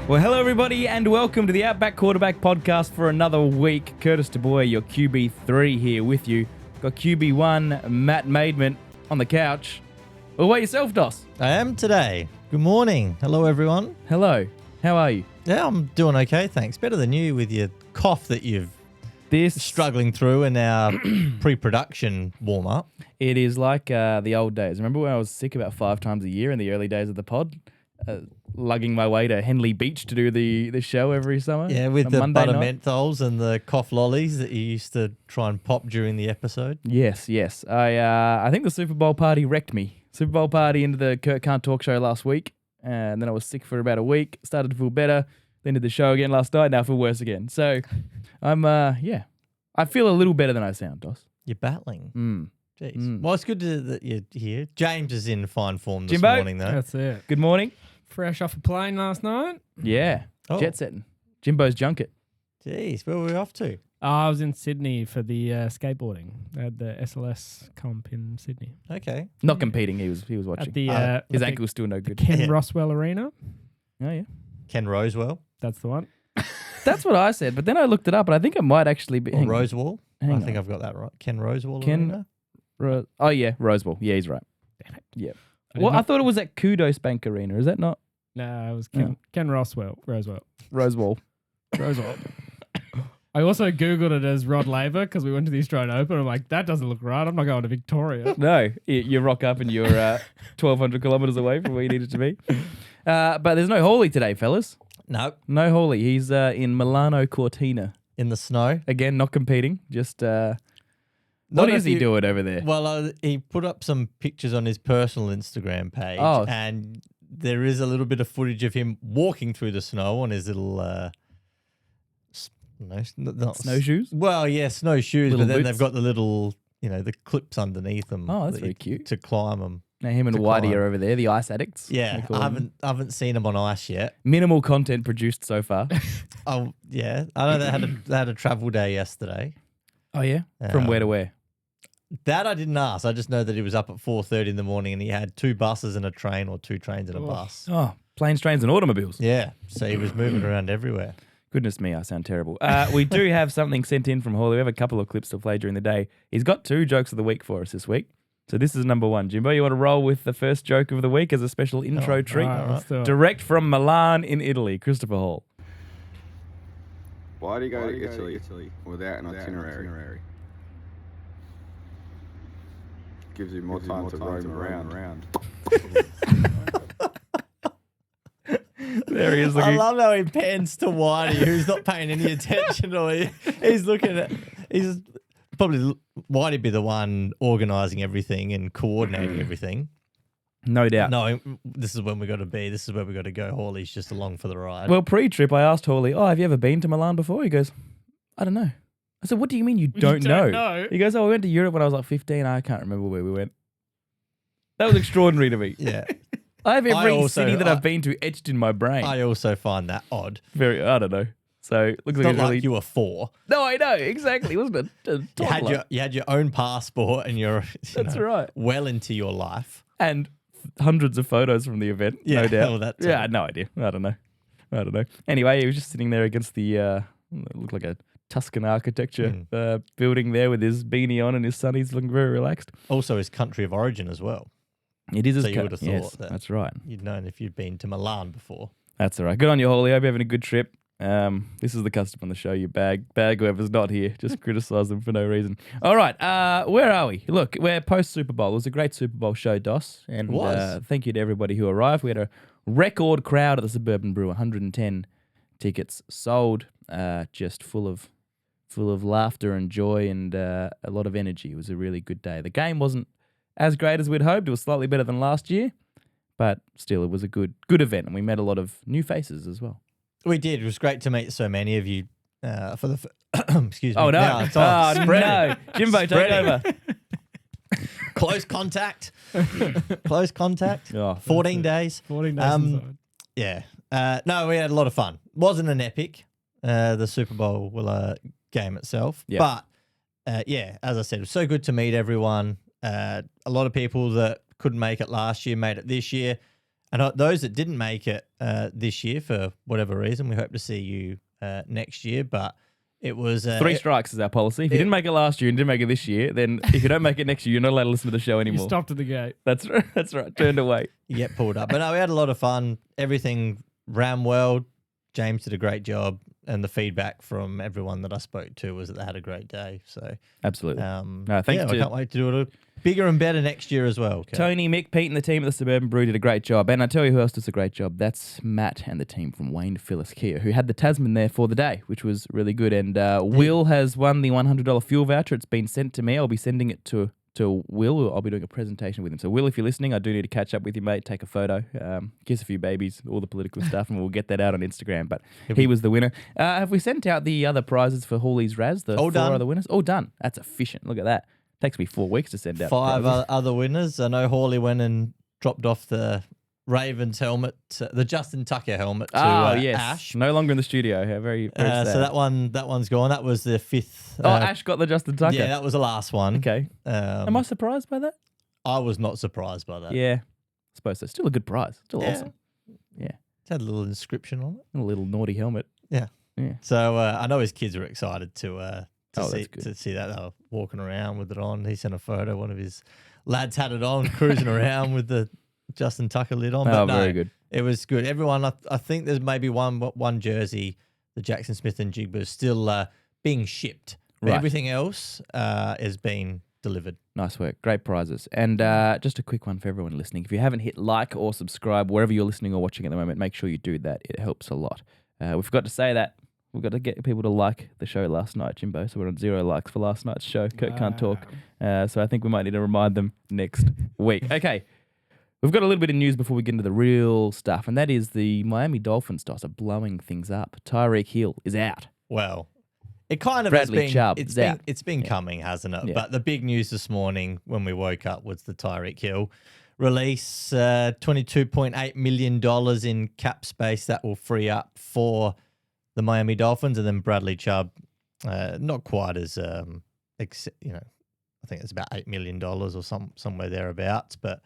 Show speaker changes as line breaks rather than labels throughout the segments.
Well, hello everybody, and welcome to the Outback Quarterback Podcast for another week. Curtis DeBoy, your QB3 here with you. Got QB1, Matt Maidment on the couch. Well, what yourself, Dos?
I am today. Good morning. Hello, everyone.
Hello. How are you?
Yeah, I'm doing okay, thanks. Better than you with your cough that you've
This
struggling through in our pre-production warm-up.
It is like the old days. Remember when I was sick about 5 times a year in the early days of the pod? Lugging my way to Henley Beach to do the show every summer.
Yeah, with
on
the
Monday
butter
night.
menthols and the cough lollies that you used to try and pop during the episode.
Yes. I think the Super Bowl party wrecked me. Super Bowl party into the Kurt Can't Talk show last week, and then I was sick for about a week. Started to feel better. Then did the show again last night. Now I feel worse again. So I'm I feel a little better than I sound, Dos.
You're battling. Jeez. Well, it's good that you're here. James is in fine form this
Jimbo?
morning, though.
That's it.
Good morning.
Fresh off a plane last night.
Yeah.
Oh.
Jet setting. Jimbo's junket.
Jeez, where were we off to?
I was in Sydney for the skateboarding. They had the SLS comp in Sydney.
Okay.
Not competing. He was watching.
At the
His
at
ankle's still no
the
good.
Ken
Yeah.
Roswell Arena.
Oh yeah.
Ken Rosewell.
That's the one.
That's what I said, but then I looked it up, and I think it might actually be
Or Rosewall.
hang
I
on.
think I've got that right. Ken Rosewall
Ken-
Arena?
Oh yeah, Rosewell. Yeah, he's right.
Damn it.
Yeah.
I did
Well, I
not-
thought it was at Kudos Bank Arena. Is that not
No, it was
No.
Ken Roswell.
Rosewell?
Roswell. I also Googled it as Rod Laver because we went to the Australian Open. I'm like, that doesn't look right. I'm not going to Victoria.
No, you rock up and you're 1,200 kilometres away from where you needed to be. But there's no Hawley today, fellas.
No,
No Hawley. He's in Milano Cortina.
in the snow.
Again, not competing. Just
Not
what
if
is he
you-
doing over there?
Well, he put up some pictures on his personal Instagram page,
Oh.
and there is a little bit of footage of him walking through the snow on his little, not
Snowshoes?
Well, yeah, snowshoes,
Little
but then
boots?
they've got the little, the clips underneath them.
Oh, that's
that
very
you-
cute.
to climb them.
Now him and
to
Whitey
climb.
are over there, the ice addicts.
Yeah,
they call
I
them.
haven't seen them on ice yet.
Minimal content produced so far.
Oh, yeah, I know they had a travel day yesterday.
Oh yeah, from where to
Um,
where?
That I didn't ask. I just know that he was up at 4:30 in the morning and he had 2 buses and a train, or 2 trains and a
Oh.
bus.
Oh, planes, trains, and automobiles.
Yeah, so he was moving around everywhere.
Goodness me, I sound terrible. We do have something sent in from Hawley. We have a couple of clips to play during the day. He's got 2 jokes of the week for us this week. So this is number 1. Jimbo, you want to roll with the first joke of the week as a special intro treat?
All right, let's do it.
Direct from Milan in Italy, Christopher Hall.
Why do you go to Italy without an itinerary? Gives you more time to roam around.
There he is
I
looking.
love how he pans to Whitey, who's not paying any attention, or he's looking at. He's probably Whitey be the one organising everything and coordinating everything.
No doubt.
No, this is when we got to be. This is where we got to go. Hawley's just along for the ride.
Well, pre-trip, I asked Hawley, have you ever been to Milan before? He goes, I don't know. I said, what do you mean you don't know? He goes, we went to Europe when I was like 15. I can't remember where we went. That was extraordinary to me.
yeah,
I have every
also-
city that I've been to etched in my brain.
I also find that odd.
I don't know. So it looks
It's
like
not
it's
like
really.
you were 4.
No, I know exactly. It wasn't a toddler.
You had your own passport, and you're
That's right.
well into your life.
And hundreds of photos from the event.
Yeah,
no doubt.
well, that too.
Yeah, I had no idea. I don't know. Anyway, he was just sitting there against the it looked like a Tuscan architecture building there with his beanie on and his sunnies, looking very relaxed.
Also, his country of origin as well.
It is.
So you would have thought
yes,
that.
That's right.
You'd known if you'd been to Milan before.
That's all right. Good on you, Hawley. Hope you're having a good trip. This is the custom on the show. You bag whoever's not here. Just criticise them for no reason. All right. Where are we? Look, we're post Super Bowl. It was a great Super Bowl show, Dos. And
It was.
thank you to everybody who arrived. We had a record crowd at the Suburban Brew. 110 tickets sold. Just full of laughter and joy and a lot of energy. It was a really good day. The game wasn't as great as we'd hoped. It was slightly better than last year, but still, it was a good event, and we met a lot of new faces as well.
We did. It was great to meet so many of you for the. Excuse me.
Oh no!
Now it's on.
Oh
Spreading.
no! Jimbo, take
Spreading.
over.
Close contact. Close contact.
Oh,
14 days.
14 days inside.
Yeah. No, we had a lot of fun. Wasn't an epic, the Super Bowl game itself.
Yeah.
But, as I said, it was so good to meet everyone. A lot of people that couldn't make it last year made it this year. And those that didn't make it this year for whatever reason, we hope to see you next year. But it was
3 strikes is our policy. If you didn't make it last year and didn't make it this year, then if you don't make it next year, you're not allowed to listen to the show
You
anymore.
stopped at the gate.
That's right. That's right. Turned away.
you get pulled up. But no, we had a lot of fun. Everything ran well. James did a great job. And the feedback from everyone that I spoke to was that they had a great day. So
Absolutely.
no,
thanks
I
to
can't wait to do it bigger and better next year as well. Okay.
Tony, Mick, Pete, and the team at the Suburban Brew did a great job. And I tell you who else does a great job. That's Matt and the team from Wayne Phyllis Kia, who had the Tasman there for the day, which was really good. And Will has won the $100 fuel voucher. It's been sent to me. I'll be sending it to Will. I'll be doing a presentation with him. So, Will, if you're listening, I do need to catch up with you, mate. Take a photo, kiss a few babies, all the political stuff, and we'll get that out on Instagram. But he was the winner. Have we sent out the other prizes for Hawley's Raz? The
All
4
done.
other winners? All done. That's efficient. Look at that. Takes me 4 weeks to send out
5
prizes.
other winners. I know Hawley went and dropped off the Ravens helmet, the Justin Tucker helmet to
yes.
Ash.
No longer in the studio. How very, very sad.
So that one's gone. That was the 5th.
Ash got the Justin Tucker.
Yeah, that was the last one.
Okay. Am I surprised by that?
I was not surprised by that.
Yeah. I suppose so. Still a good prize. Still
Yeah.
awesome. Yeah.
It had a little inscription on it.
A little naughty helmet.
Yeah.
Yeah.
So I know his kids were excited to
Oh,
see
that's good.
to see that. They were walking around with it on. He sent a photo. One of his lads had it on, cruising around with the Justin Tucker lid on. But
Oh,
no,
very good.
it was good. Everyone, I think there's maybe one jersey, the Jackson Smith and Jigba, is still being shipped. But
Right.
everything else is being delivered.
Nice work. Great prizes. And just a quick one for everyone listening. If you haven't hit like or subscribe wherever you're listening or watching at the moment, make sure you do that. It helps a lot. We forgot to say that. We've got to get people to like the show last night, Jimbo. So we're on 0 likes for last night's show. Kurt can't talk. So I think we might need to remind them next week. Okay. We've got a little bit of news before we get into the real stuff, and that is the Miami Dolphins toss are blowing things up. Tyreek Hill is out.
Well, it kind of
Bradley
has been,
Chubb
it's
is
been,
out.
it's been coming, hasn't it?
Yeah.
But the big news this morning when we woke up was the Tyreek Hill release, $22.8 million in cap space that will free up for the Miami Dolphins, and then Bradley Chubb, not quite as, I think it's about $8 million or somewhere thereabouts, but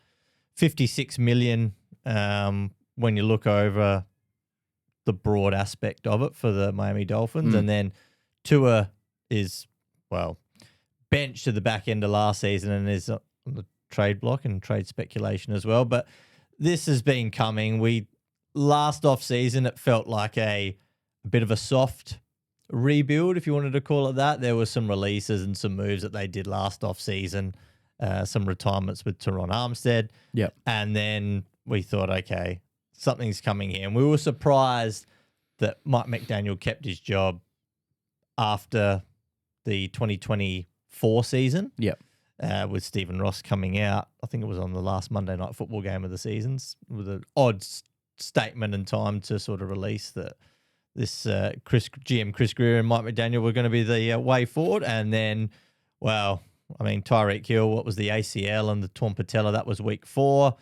$56 million when you look over the broad aspect of it for the Miami Dolphins. And then Tua is, benched at the back end of last season and is on the trade block and trade speculation as well. But this has been coming. Last off season, it felt like a bit of a soft rebuild, if you wanted to call it that. There were some releases and some moves that they did last off season, some retirements with Teron Armstead.
Yep.
And then we thought, okay, something's coming here. And we were surprised that Mike McDaniel kept his job after the 2024 season.
Yep.
With Stephen Ross coming out. I think it was on the last Monday Night Football game of the seasons, with an odd statement and time to sort of release that this GM Chris Greer and Mike McDaniel were going to be the way forward. And then, Tyreek Hill, what was the ACL and the torn patella? That was week 4.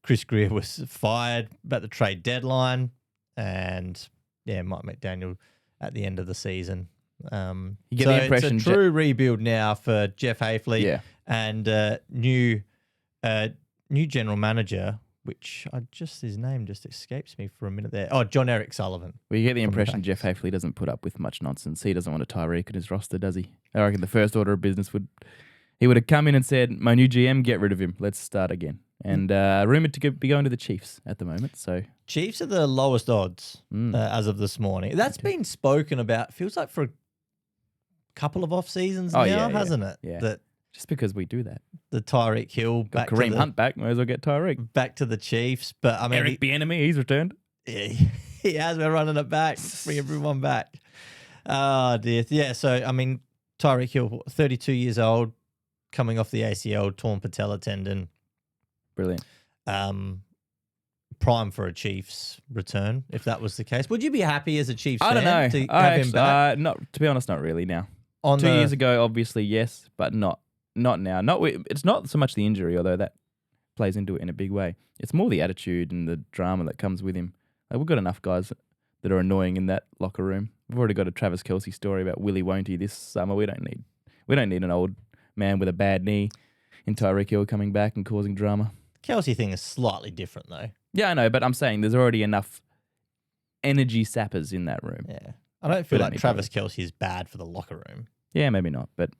Chris Greer was fired about the trade deadline. And, Mike McDaniel at the end of the season.
You get the impression
it's a true rebuild now for Jeff Hafley.
Yeah.
And new general manager, which his name just escapes me for a minute there. Oh, John Eric Sullivan.
Well, you get the
From the
impression Jeff Hafley doesn't put up with much nonsense. He doesn't want a Tyreek in his roster, does he? I reckon the first order of business would have come in and said, my new GM, get rid of him. Let's start again. And rumoured to be going to the Chiefs at the moment. So
Chiefs are the lowest odds as of this morning. That's been spoken about, feels like for a couple of off seasons now, hasn't it?
Yeah.
That
just because we do that.
the Tyreek Hill
Got
back
Kareem Hunt back, might as well get Tyreek.
back to the Chiefs. But I mean,
Eric Bieniemy, he's returned.
he has been running it back, bring everyone back. Oh dear. Yeah, so Tyreek Hill, 32 years old, coming off the ACL, torn patella tendon.
Brilliant.
Prime for a Chiefs return, if that was the case. Would you be happy as a Chiefs
I don't know.
fan to have him back?
To be honest, not really now.
On
2 years ago, obviously, yes, but not now. It's not so much the injury, although that plays into it in a big way. It's more the attitude and the drama that comes with him. Like, we've got enough guys that are annoying in that locker room. We've already got a Travis Kelce story about Willie Won't He this summer. We don't need an old man with a bad knee in Tyreek Hill coming back and causing drama.
Kelsey thing is slightly different though.
Yeah, I know, but I'm saying there's already enough energy sappers in that room.
Yeah. I don't feel
But
like Travis Kelsey is bad for the locker room.
Yeah, maybe not, but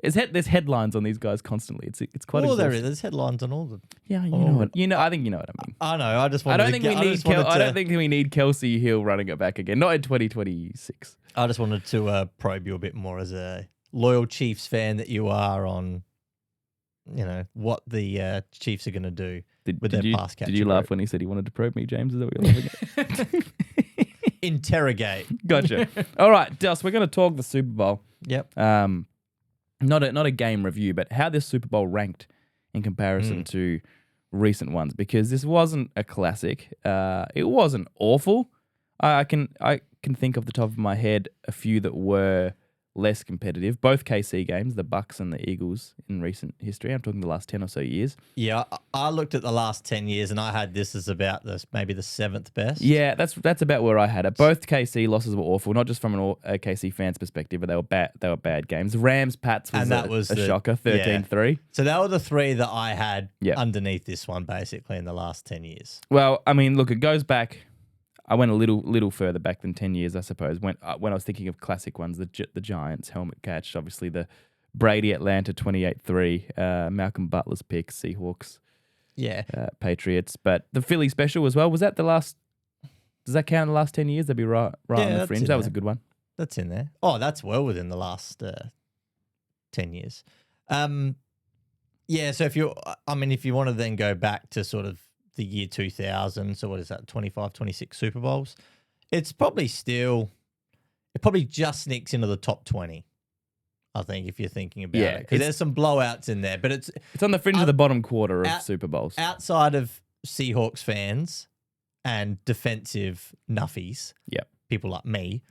there's headlines on these guys constantly. It's quite.
Well,
exhausting.
there's headlines on all the.
Yeah, you know what? I think you know what I mean.
I know. I just
I
wanted
don't think
to
we
get,
need. I don't think we need Kelsey Hill running it back again. Not in 2026.
I just wanted to probe you a bit more as a loyal Chiefs fan that you are on, what the Chiefs are going to do with their pass catching.
Did you laugh when he said he wanted to probe me, James? Is that what you're laughing at?
Interrogate.
Gotcha. All right, Dus, we're going to talk the Super Bowl.
Yep.
Not a game review, but how this Super Bowl ranked in comparison to recent ones, because this wasn't a classic. It wasn't awful. I can think off the top of my head a few that were less competitive. Both KC games, the Bucks and the Eagles in recent history. I'm talking the last 10 or so years.
Yeah, I looked at the last 10 years and I had this as about maybe the 7th best.
Yeah, that's about where I had it. Both KC losses were awful, not just from a KC fan's perspective, but they were bad games. Rams Pats was a shocker, 13-3.
So they were the three that I had
Yeah.
underneath this one basically in the last 10 years.
Well, I mean, look, it goes back. I went a little further back than 10 years, I suppose. When I was thinking of classic ones, the Giants helmet catch, obviously the Brady Atlanta 28-3, Malcolm Butler's pick, Seahawks,
Yeah.
Patriots, but the Philly special as well. Was that the last? Does that count in the last 10 years? That'd be right on the
that's
fringe.
in
That was a
there.
good one.
That's in there. Oh, that's well within the last 10 years. Yeah, so if you want to then go back to sort of the year 2000, so what is that, 25, 26 Super Bowls, it probably just sneaks into the top 20, I think, if you're thinking about it. Because there's some blowouts in there, but it's
on the fringe of the bottom quarter of Super Bowls.
Outside of Seahawks fans and defensive nuffies, people like me,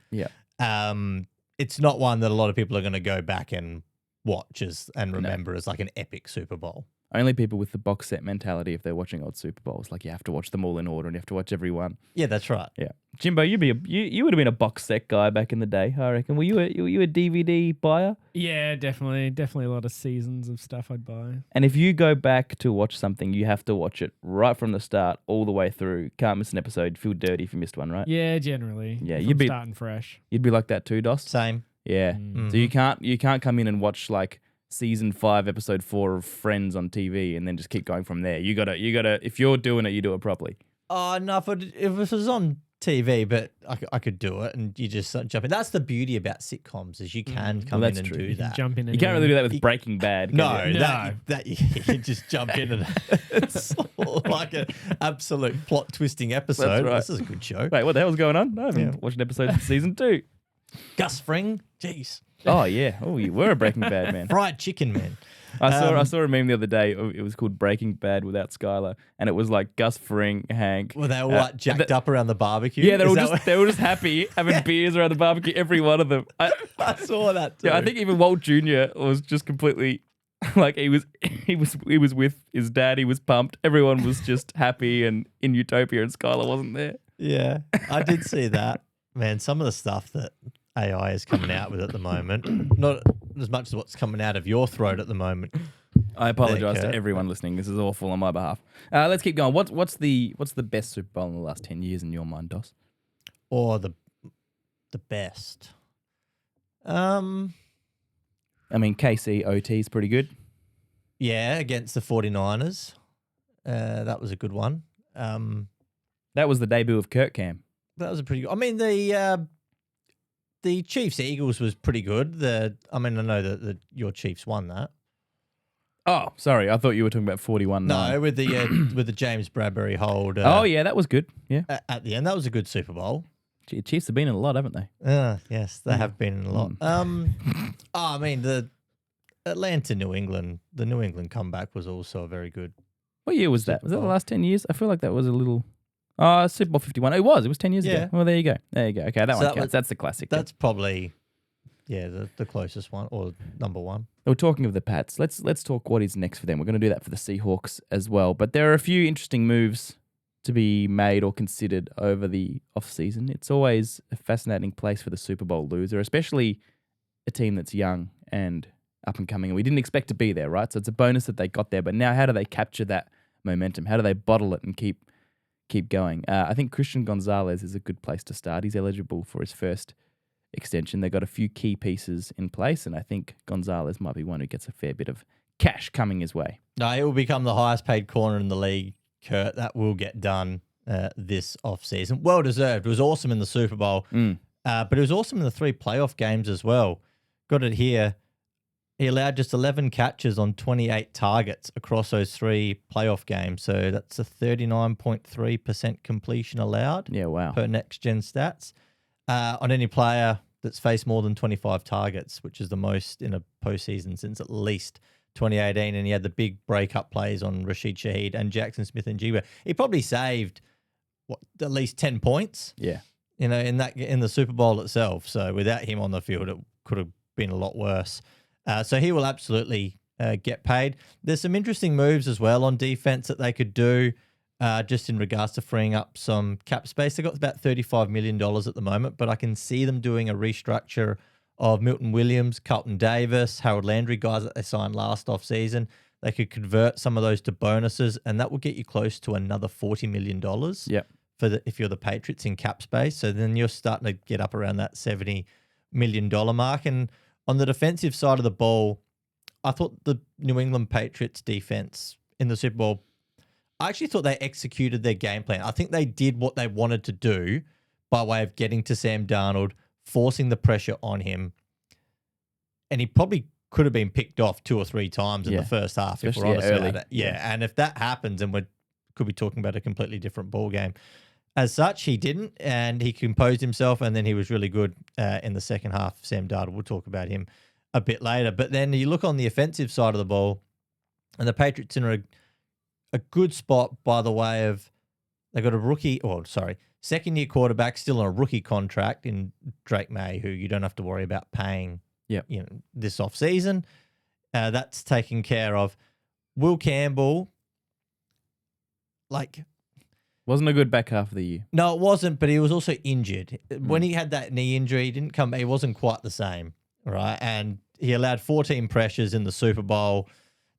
it's not one that a lot of people are going to go back and watch and remember as like an epic Super Bowl.
Only people with the box set mentality, if they're watching old Super Bowls, like you have to watch them all in order and you have to watch every one.
Yeah, that's right.
Yeah, Jimbo, you would have been a box set guy back in the day, I reckon. Were you a DVD buyer?
Yeah, definitely a lot of seasons of stuff I'd buy.
And if you go back to watch something, you have to watch it right from the start all the way through. Can't miss an episode. Feel dirty if you missed one, right?
Yeah, generally.
Yeah,
if
you'd
I'm
be
starting fresh.
You'd be like that too, Dos.
Same.
Yeah. So you can't come in and watch like season 5, episode 4 of Friends on TV and then just keep going from there. You gotta. If you're doing it, you do it properly.
Oh no! If it was on TV, but I could do it, and you just jump in. That's the beauty about sitcoms, is you can come in and
true.
do
You can
that.
jump in.
You can't really do that with Breaking Bad.
No,
can you?
that you just jump in and it's like an absolute plot twisting episode.
That's right.
This is a good show.
Wait, what the hell's going on? I haven't watched an episode of season 2.
Gus Fring, jeez,
Oh yeah. Oh, you were a Breaking Bad man.
fried chicken man.
I saw a meme the other day. It was called Breaking Bad without Skylar, and it was like Gus Fring, Hank.
Were they all like jacked up around the barbecue?
Yeah, they
Is
were just happy having beers around the barbecue. Every one of them.
I saw that too.
Yeah, I think even Walt Jr. was just completely like he was with his dad. He was pumped. Everyone was just happy and in utopia, and Skylar wasn't there.
Yeah, I did see that. Man, some of the stuff that AI is coming out with at the moment, not as much as what's coming out of your throat at the moment.
I apologize
Kurt.
to everyone listening. This is awful on my behalf. Let's keep going. What's the best Super Bowl in the last 10 years in your mind, Dos?
Or the best.
I mean, KC OT is pretty good.
Yeah, against the 49ers. That was a good one.
That was the debut of Kurt Cam.
That was a pretty good. I mean, the Chiefs Eagles was pretty good. I know that your Chiefs won that.
Oh, sorry. I thought you were talking about 41-9.
No, with the James Bradbury hold.
Oh, yeah, that was good. Yeah.
At the end, that was a good Super Bowl.
Gee, Chiefs have been in a lot, haven't they?
Yes, they have been in a lot. I mean, the Atlanta New England comeback was also very good.
What year was that? Was that the
Bowl.
last 10 years? I feel like that was a little... Super Bowl 51. It was 10 years ago. Well, there you go. Okay, that one counts. That's the classic.
That's probably, the closest one, or number one.
We're talking of the Pats. Let's talk what is next for them. We're going to do that for the Seahawks as well. But there are a few interesting moves to be made or considered over the off-season. It's always a fascinating place for the Super Bowl loser, especially a team that's young and up and coming. And we didn't expect to be there, right? So it's a bonus that they got there. But now how do they capture that momentum? How do they bottle it and keep going? I think Christian Gonzalez is a good place to start. He's eligible for his first extension. They've got a few key pieces in place, and I think Gonzalez might be one who gets a fair bit of cash coming his way.
No, it will become the highest paid corner in the league, Kurt. That will get done this offseason. Well deserved. It was awesome in the Super Bowl, but it was awesome in the 3 playoff games as well. Got it here. He allowed just 11 catches on 28 targets across those 3 playoff games. So that's a 39.3% completion allowed.
Yeah, wow.
Per Next Gen Stats. On any player that's faced more than 25 targets, which is the most in a postseason since at least 2018. And he had the big breakup plays on Rashid Shaheed and Jackson Smith and Jigba. He probably saved at least 10 points.
Yeah.
In the Super Bowl itself. So without him on the field, it could have been a lot worse. So he will absolutely get paid. There's some interesting moves as well on defense that they could do just in regards to freeing up some cap space. They've got about $35 million at the moment, but I can see them doing a restructure of Milton Williams, Carlton Davis, Harold Landry, guys that they signed last offseason. They could convert some of those to bonuses, and that will get you close to another $40 million.
Yep.
If you're the Patriots in cap space. So then you're starting to get up around that $70 million mark. And on the defensive side of the ball, I thought the New England Patriots defense in the Super Bowl, I actually thought they executed their game plan. I think they did what they wanted to do by way of getting to Sam Darnold, forcing the pressure on him. And he probably could have been picked off 2 or 3 times in the first half, if we're honest about it. Yeah, and if that happens, then we could be talking about a completely different ball game. As such, he didn't, and he composed himself, and then he was really good in the second half. Sam Darnold, we'll talk about him a bit later. But then you look on the offensive side of the ball, and the Patriots in a good spot by the way of they got second-year quarterback still on a rookie contract in Drake May, who you don't have to worry about paying this offseason. That's taken care of. Will Campbell,
wasn't a good back half of the year.
No, it wasn't, but he was also injured. When he had that knee injury, he wasn't quite the same, right? And he allowed 14 pressures in the Super Bowl.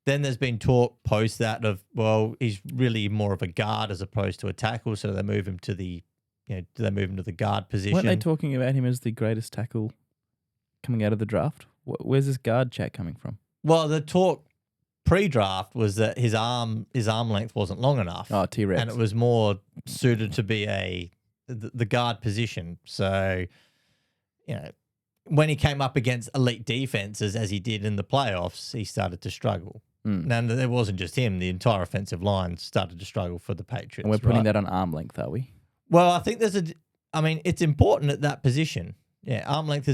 Then there's been talk post that of, well, he's really more of a guard as opposed to a tackle, so they move him to the guard position.
Weren't they talking about him as the greatest tackle coming out of the draft? Where's this guard chat coming from?
Well, the talk pre-draft was that his arm length wasn't long enough.
Oh, T-Rex.
And it was more suited to be the guard position. So, when he came up against elite defenses, as he did in the playoffs, he started to struggle. And it wasn't just him. The entire offensive line started to struggle for the Patriots.
And we're putting that on arm length, are we?
Well, I think it's important at that position. Yeah, arm length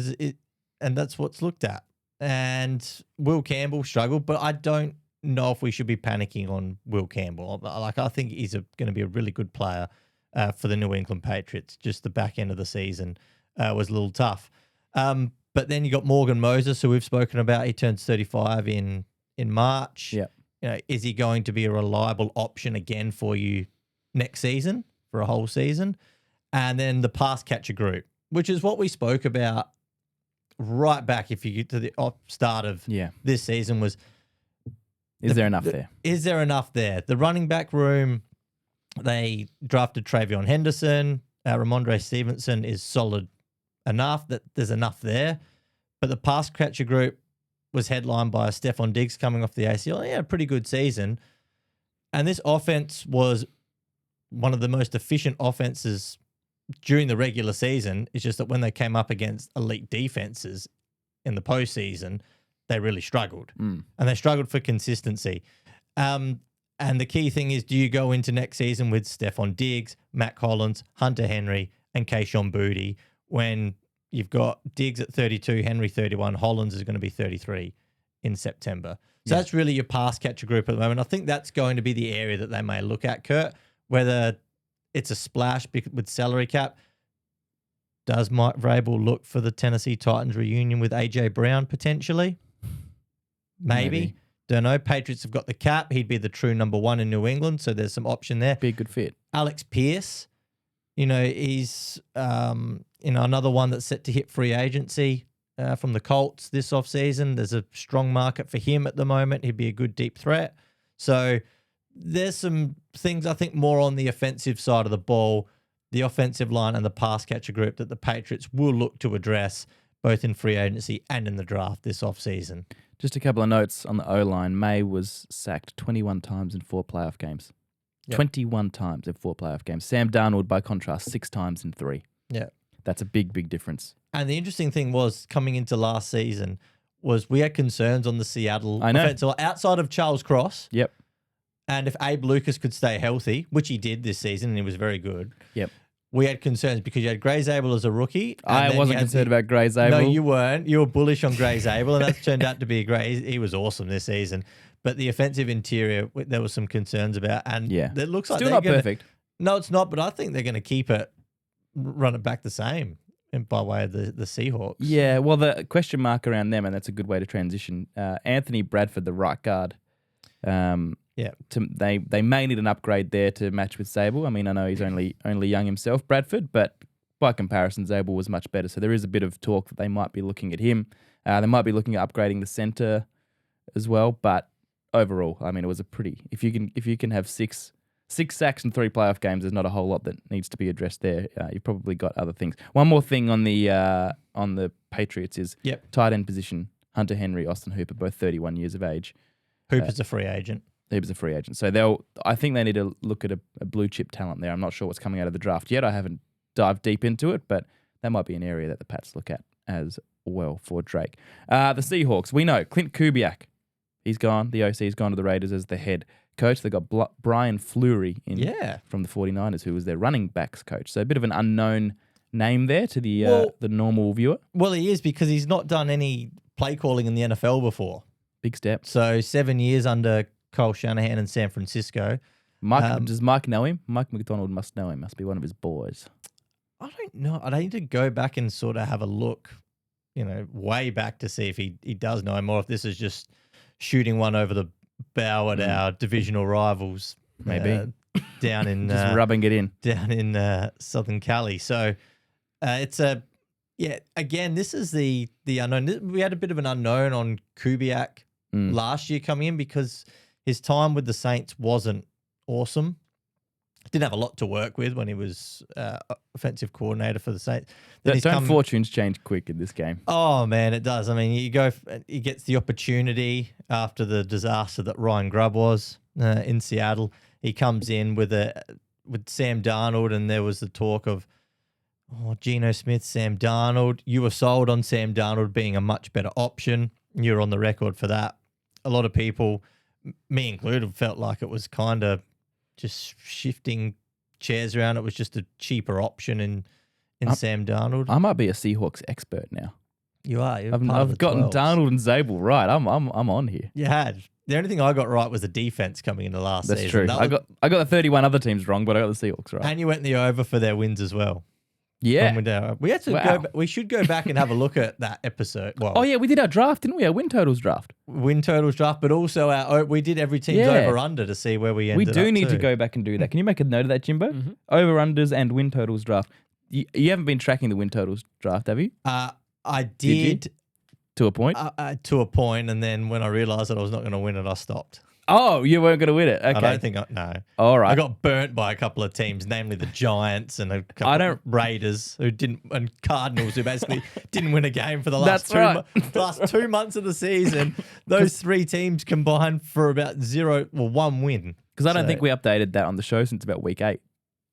and that's what's looked at. And Will Campbell struggled, but I don't know if we should be panicking on Will Campbell. I think he's going to be a really good player for the New England Patriots. Just the back end of the season was a little tough. But then you got Morgan Moses, who we've spoken about. He turns 35 in March.
Yeah.
Is he going to be a reliable option again for you next season, for a whole season? And then the pass catcher group, which is what we spoke about right back, if you get to the start of this season, was
is there enough there?
Is there enough there? The running back room, they drafted Travion Henderson. Ramondre Stevenson is solid enough that there's enough there. But the pass catcher group was headlined by Stephon Diggs coming off the ACL. Yeah, pretty good season. And this offense was one of the most efficient offenses during the regular season. It's just that when they came up against elite defenses in the postseason, they really struggled. And they struggled for consistency. And the key thing is, do you go into next season with Stephon Diggs, Matt Collins, Hunter Henry, and Kayshon Boutte when you've got Diggs at 32, Henry 31, Hollins is going to be 33 in September. So that's really your pass catcher group at the moment. I think that's going to be the area that they may look at, Kurt, whether it's a splash with salary cap. Does Mike Vrabel look for the Tennessee Titans reunion with A.J. Brown potentially? Maybe. Don't know. Patriots have got the cap. He'd be the true number 1 in New England, so there's some option there.
Be a good fit.
Alex Pierce, he's another one that's set to hit free agency from the Colts this offseason. There's a strong market for him at the moment. He'd be a good deep threat. So there's some things I think more on the offensive side of the ball, the offensive line and the pass catcher group that the Patriots will look to address both in free agency and in the draft this offseason.
Just a couple of notes on the O-line. May was sacked 21 times in 4 playoff games.
Yep.
21 times in 4 playoff games. Sam Darnold, by contrast, 6 times in 3.
Yeah.
That's a big, big difference.
And the interesting thing was coming into last season was we had concerns on the Seattle
I know.
offensive outside of Charles Cross.
Yep.
And if Abe Lucas could stay healthy, which he did this season, and he was very good.
Yep.
We had concerns because you had Gray Zabel as a rookie.
I wasn't concerned about Gray Zabel.
No, you weren't. You were bullish on Gray Zabel, and that turned out to be great. He was awesome this season. But the offensive interior, there was some concerns about. And it looks like
still not perfect.
No, it's not, but I think they're going to keep it, run it back the same by way of the Seahawks.
Yeah, well, the question mark around them, and that's a good way to transition. Anthony Bradford, the right guard. They may need an upgrade there to match with Zabel. I mean, I know he's only young himself, Bradford, but by comparison, Zabel was much better. So there is a bit of talk that they might be looking at him. They might be looking at upgrading the center as well. But overall, I mean, it was a pretty. If you can have six sacks in 3 playoff games, there's not a whole lot that needs to be addressed there. You've probably got other things. One more thing on the Patriots is tight end position. Hunter Henry, Austin Hooper, both 31 years of age.
Hooper's a free agent.
He was a free agent. So I think they need to look at a blue chip talent there. I'm not sure what's coming out of the draft yet. I haven't dived deep into it, but that might be an area that the Pats look at as well for Drake. The Seahawks, we know Clint Kubiak, he's gone. The OC's gone to the Raiders as the head coach. They got Brian Fleury from the 49ers, who was their running backs coach. So a bit of an unknown name there to the normal viewer.
Well, he is because he's not done any play calling in the NFL before.
Big step.
So 7 years under Kyle Shanahan in San Francisco.
Does Mike know him? Mike McDonald must know him. Must be one of his boys.
I don't know. I need to go back and sort of have a look, way back to see if he does know him or if this is just shooting one over the bow at our divisional rivals.
Maybe.
Down in...
just rubbing it in.
Down in Southern Cali. So it's a... Yeah, again, this is the unknown. We had a bit of an unknown on Kubiak last year coming in because his time with the Saints wasn't awesome. Didn't have a lot to work with when he was offensive coordinator for the Saints.
Don't fortunes change quick in this game?
Oh, man, it does. I mean, he gets the opportunity after the disaster that Ryan Grubb was in Seattle. He comes in with Sam Darnold, and there was the talk of, Geno Smith, Sam Darnold. You were sold on Sam Darnold being a much better option. You're on the record for that. A lot of people, me included, felt like it was kind of just shifting chairs around. It was just a cheaper option in Sam Darnold.
I might be a Seahawks expert now.
You are.
I've gotten 12s. Darnold and Zabel right. I'm on here.
You had. The only thing I got right was the defense coming into last season.
That's true. I got the 31 other teams wrong, but I got the Seahawks right.
And you went in the over for their wins as well.
Yeah.
We had to we should go back and have a look at that episode. Well,
we did our draft, didn't we? Our win totals draft.
Win totals draft, but also we did every team's over-under to see where we ended up.
We do need to go back and do that. Can you make a note of that, Jimbo? Mm-hmm. Over-unders and win totals draft. You haven't been tracking the win totals draft, have you?
I did.
To a point?
To a point, and then when I realised that I was not going to win it, I stopped.
Oh, you weren't going to win it. Okay.
I don't think no.
All right.
I got burnt by a couple of teams, namely the Giants and a couple of Raiders and Cardinals who basically didn't win a game for the last last 2 months of the season. Those 3 teams combined for about 1 win.
Because I don't think we updated that on the show since about week 8.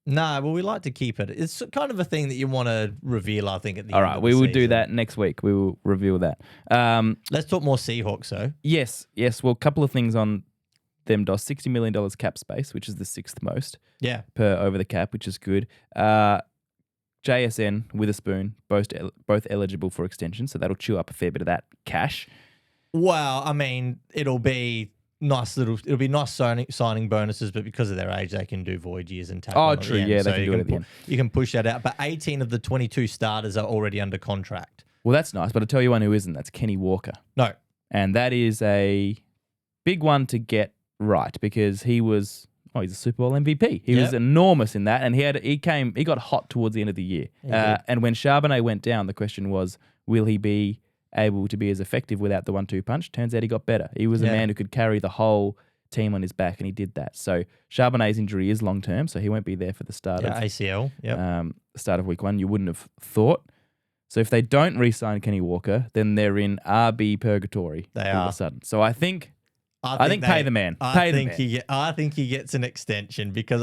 No, well, we like to keep it. It's kind of a thing that you want to reveal, I think, at the end of the season.
All right, we will do that next week. We will reveal that.
Let's talk more Seahawks, though.
Yes. Well, a couple of things on them, Dos. $60 million cap space, which is the 6th most per over the cap, which is good. JSN, Witherspoon, both eligible for extension, so that'll chew up a fair bit of that cash.
Well, I mean, it'll be nice signing bonuses, but because of their age, they can do void years and tack on
true.
At the end.
Yeah,
so
they can do it at the end.
You can push that out, but 18 of the 22 starters are already under contract.
Well, that's nice, but I'll tell you one who isn't. That's Kenny Walker.
No.
And that is a big one to get right because he's a Super Bowl MVP. He was enormous in that, and he got hot towards the end of the year. And when Charbonnet went down, the question was, will he be able to be as effective without the 1-2 punch? Turns out he got better. He was a man who could carry the whole team on his back, and he did that. So Charbonnet's injury is long term, so he won't be there for the start of
ACL. Yep.
start of week 1. You wouldn't have thought. So if they don't re-sign Kenny Walker, then they're in RB purgatory
They
all
are.
of a sudden. So I think
they-
pay the man.
I think he gets an extension because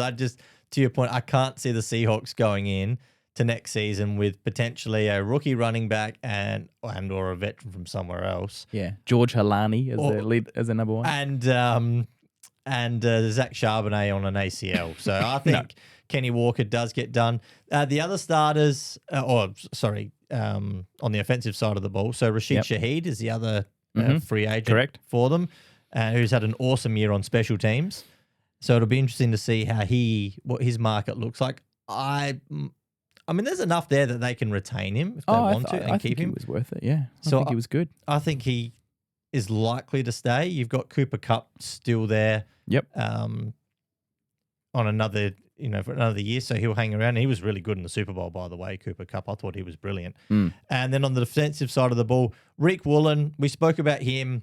to your point, I can't see the Seahawks going in to next season with potentially a rookie running back and or a veteran from somewhere else.
Yeah, George Halani as
Or-
the lead as the number 1.
And Zach Charbonnet on an ACL. So I think Kenny Walker does get done. The other starters, on the offensive side of the ball. So Rashid Shaheed is the other free agent
Correct.
for them, who's had an awesome year on special teams. So it'll be interesting to see what his market looks like. I mean, there's enough there that they can retain him if they want to and keep him.
He was worth it. Yeah, I
So
think he was good.
I think he is likely to stay. You've got Cooper Kupp still there.
Yep.
On another, for another year, so he'll hang around. He was really good in the Super Bowl, by the way, Cooper Kupp. I thought he was brilliant. And then on the defensive side of the ball, Rick Woolen, we spoke about him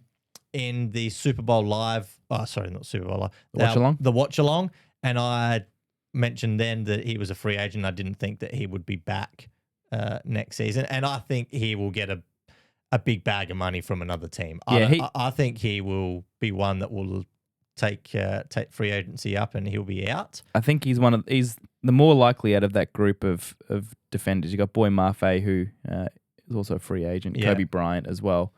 in the Super Bowl Live. Oh, sorry, not Super Bowl Live. The watch along. And I mentioned then that he was a free agent. I didn't think that he would be back next season. And I think he will get a big bag of money from another team.
Yeah,
I think he will be one that will take free agency up and he'll be out.
I think he's the more likely out of that group of defenders. You got Boy Mafe, who is also a free agent, Kobe Bryant as well.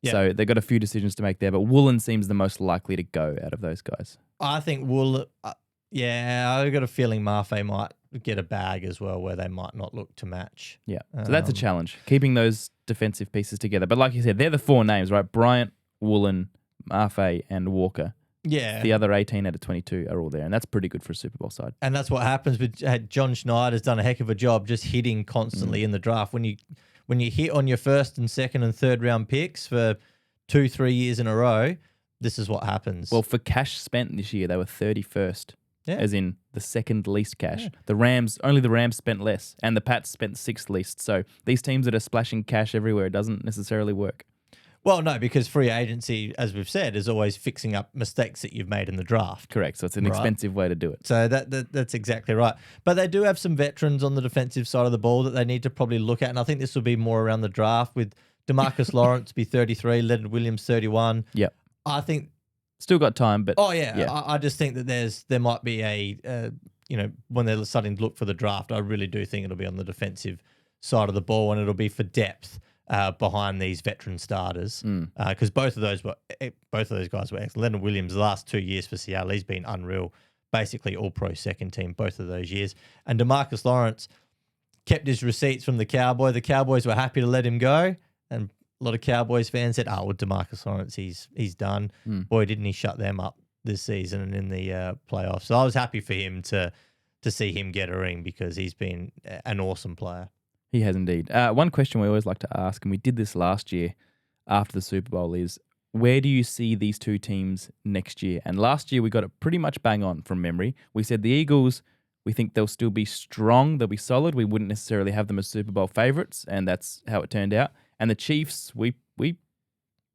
Yeah. So they've got a few decisions to make there, but Woolen seems the most likely to go out of those guys.
I think Woolen, I've got a feeling Mafe might get a bag as well where they might not look to match.
Yeah, so that's a challenge, keeping those defensive pieces together. But like you said, they're the 4 names, right? Bryant, Woolen, Mafe, and Walker.
Yeah.
The other 18 out of 22 are all there, and that's pretty good for a Super Bowl side.
And that's what happens with John Schneider's done a heck of a job just hitting constantly in the draft. When you hit on your first and second and third round picks for 2-3 years in a row, this is what happens.
Well, for cash spent this year, they were 31st, as in the second least cash.
Yeah.
Only the Rams spent less, and the Pats spent 6th least. So these teams that are splashing cash everywhere, it doesn't necessarily work.
Well, no, because free agency, as we've said, is always fixing up mistakes that you've made in the draft.
Correct. So it's an expensive way to do it.
So that's exactly right. But they do have some veterans on the defensive side of the ball that they need to probably look at. And I think this will be more around the draft with DeMarcus Lawrence be 33, Leonard Williams 31.
Yep.
I think
still got time, but
I just think that there might be when they're starting to look for the draft, I really do think it'll be on the defensive side of the ball and it'll be for depth. Behind these veteran starters, because both of those guys were excellent. Leonard Williams, the last 2 years for Seattle, he's been unreal. Basically, all-pro second team both of those years. And DeMarcus Lawrence kept his receipts from the Cowboys. The Cowboys were happy to let him go, and a lot of Cowboys fans said, "Oh, well, DeMarcus Lawrence, he's done." Boy, didn't he shut them up this season and in the playoffs. So I was happy for him to see him get a ring because he's been an awesome player.
He has indeed. One question we always like to ask, and we did this last year after the Super Bowl, is where do you see these two teams next year? And last year we got it pretty much bang on from memory. We said the Eagles, we think they'll still be strong, they'll be solid. We wouldn't necessarily have them as Super Bowl favorites, and that's how it turned out. And the Chiefs, we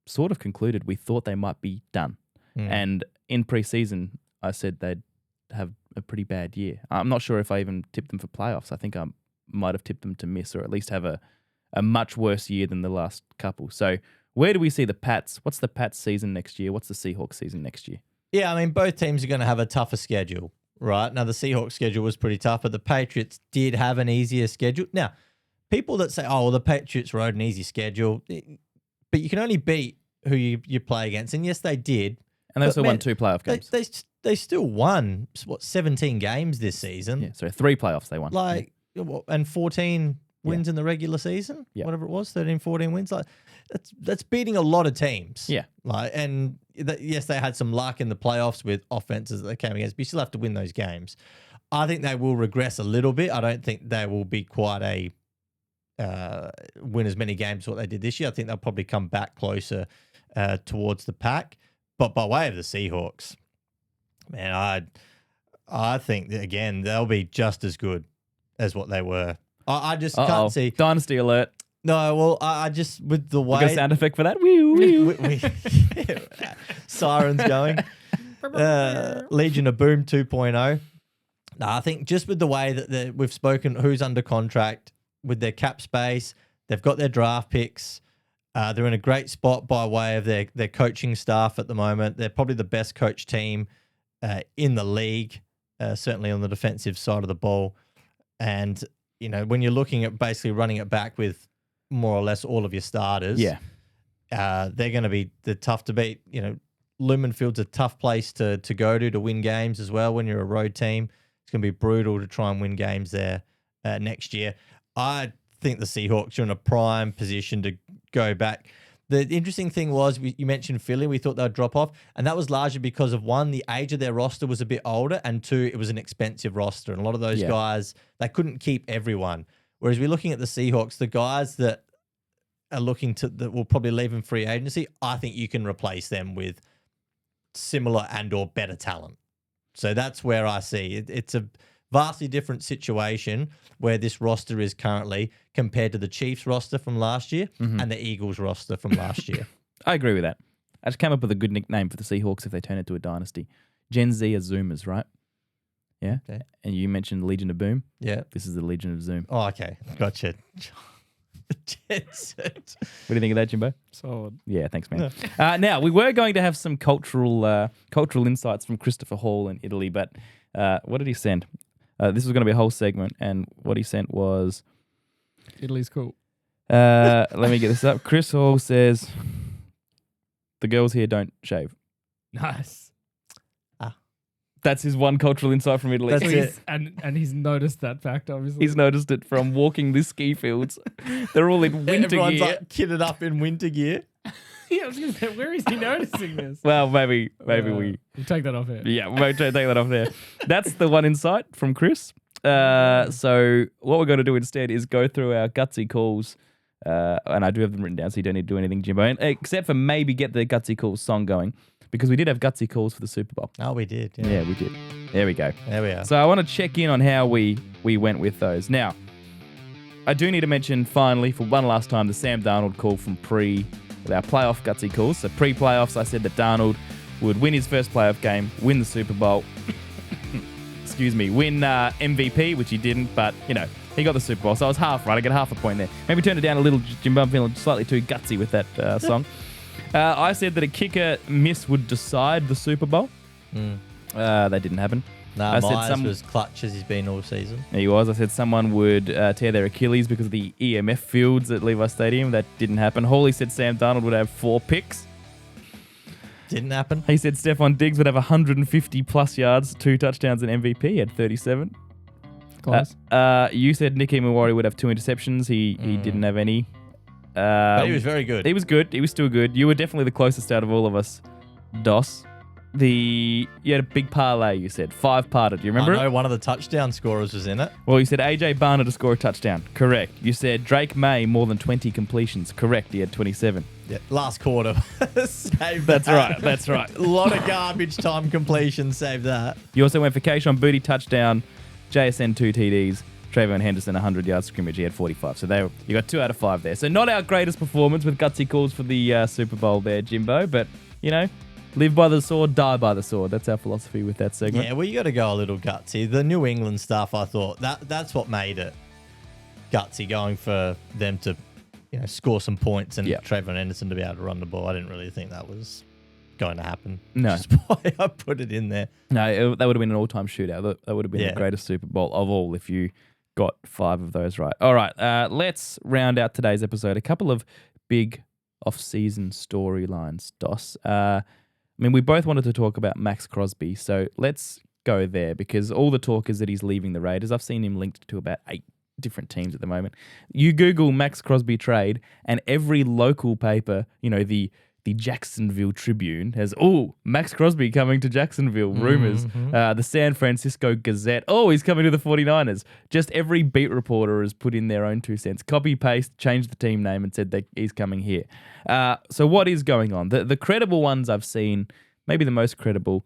sort of concluded we thought they might be done. And in preseason, I said they'd have a pretty bad year. I'm not sure if I even tipped them for playoffs. I think I might have tipped them to miss or at least have a much worse year than the last couple. So where do we see the Pats? What's the Pats season next year? What's the Seahawks season next year?
Yeah, I mean, both teams are going to have a tougher schedule, right? Now, the Seahawks schedule was pretty tough, but the Patriots did have an easier schedule. Now, people that say, oh, well, the Patriots rode an easy schedule, but you can only beat who you play against. And yes, they did.
And they also won 2 playoff games.
They still won, 17 games this season?
Yeah, so 3 playoffs they won.
And 14 wins in the regular season, whatever it was, 13, 14 wins. Like that's beating a lot of teams.
Yeah.
Yes, they had some luck in the playoffs with offenses that they came against, but you still have to win those games. I think they will regress a little bit. I don't think they will be quite a win as many games as what they did this year. I think they'll probably come back closer towards the pack. But by way of the Seahawks, man, I think that, again, they'll be just as good as what they were. I just can't see.
Dynasty alert.
No, well, I just, with the way.
You got a sound effect for that? Wee, wee.
Sirens going. Legion of Boom 2.0. No, I think just with the way that we've spoken, who's under contract with their cap space, they've got their draft picks. They're in a great spot by way of their coaching staff at the moment. They're probably the best coach team in the league, certainly on the defensive side of the ball. And, you know, when you're looking at basically running it back with more or less all of your starters, they're going to be tough to beat. You know, Lumen Field's a tough place to go to win games as well when you're a road team. It's going to be brutal to try and win games there next year. I think the Seahawks are in a prime position to go back. The interesting thing was, you mentioned Philly. We thought they'd drop off, and that was largely because of, one, the age of their roster was a bit older, and two, it was an expensive roster. And a lot of those guys, they couldn't keep everyone. Whereas we're looking at the Seahawks, the guys that are that will probably leave in free agency, I think you can replace them with similar and or better talent. So that's where I see it. It's a vastly different situation where this roster is currently compared to the Chiefs roster from last year and the Eagles roster from last year.
I agree with that. I just came up with a good nickname for the Seahawks if they turn into a dynasty. Gen Z are Zoomers, right? Yeah.
Okay.
And you mentioned Legion of Boom.
Yeah.
This is the Legion of Zoom.
Oh, okay. Gotcha.
What do you think of that, Jimbo?
Solid.
Yeah, thanks, man. Now, we were going to have some cultural insights from Christopher Hall in Italy, but what did he send? This was going to be a whole segment, and what he sent was...
Italy's cool.
Let me get this up. Chris Hall says, the girls here don't shave.
Nice.
That's his one cultural insight from Italy.
That's it.
And he's noticed that fact, obviously.
He's noticed it from walking the ski fields. They're all in winter
Everyone's
gear.
like kitted up in winter gear.
Yeah, I was going to say, where is he noticing this?
Well, maybe
We'll take that off here.
Yeah, we'll take that off there. That's the one insight from Chris. So what we're going to do instead is go through our gutsy calls, and I do have them written down, so you don't need to do anything, Jimbo, except for maybe get the gutsy calls song going, because we did have gutsy calls for the Super Bowl.
Oh, we did.
Yeah, we did. There we go.
There we are.
So I want to check in on how we went with those. Now, I do need to mention finally for one last time the Sam Darnold call from with our playoff gutsy calls. So pre-playoffs, I said that Darnold would win his first playoff game, win the Super Bowl, win MVP, which he didn't, but, you know, he got the Super Bowl. So I was half right. I get half a point there. Maybe turn it down a little, Jimbo. I'm feeling slightly too gutsy with that song. I said that a kicker miss would decide the Super Bowl. That didn't happen.
Nah, Myers was clutch as he's been all season.
He was. I said someone would tear their Achilles because of the EMF fields at Levi Stadium. That didn't happen. Hawley said Sam Darnold would have 4 picks.
Didn't happen.
He said Stephon Diggs would have 150 plus yards, 2 touchdowns, and MVP. He had 37.
Close.
You said Nicky Mawari would have 2 interceptions. He didn't have any.
But he was very good.
He was good. He was still good. You were definitely the closest out of all of us, Dos. You had a big parlay, you said. 5-parter. Do you remember
I know one of the touchdown scorers was in it.
Well, you said AJ Barner to score a touchdown. Correct. You said Drake May more than 20 completions. Correct. He had 27.
Yeah, last quarter. Saved
That's
that.
right. That's right.
A lot of garbage time completion. Save that.
You also went for Keishon Booty touchdown, JSN 2 TDs, Trayvon Henderson 100-yard scrimmage. He had 45. So you got 2 out of 5 there. So not our greatest performance with gutsy calls for the Super Bowl there, Jimbo. But, you know, live by the sword, die by the sword. That's our philosophy with that segment.
Yeah, well, you got to go a little gutsy. The New England stuff, I thought, that's what made it gutsy, going for them to, you know, score some points and Trayvon Henderson to be able to run the ball. I didn't really think that was going to happen.
No.
That's why I put it in there.
No, that would have been an all-time shootout. That would have been the greatest Super Bowl of all if you got 5 of those right. All right, let's round out today's episode. A couple of big off-season storylines, Dos. I mean, we both wanted to talk about Maxx Crosby, so let's go there because all the talk is that he's leaving the Raiders. I've seen him linked to about 8 different teams at the moment. You Google Maxx Crosby trade, and every local paper, you know, the Jacksonville Tribune has, Maxx Crosby coming to Jacksonville, rumors. The San Francisco Gazette, he's coming to the 49ers. Just every beat reporter has put in their own 2 cents. Copy, paste, changed the team name and said that he's coming here. So what is going on? The credible ones I've seen, maybe the most credible,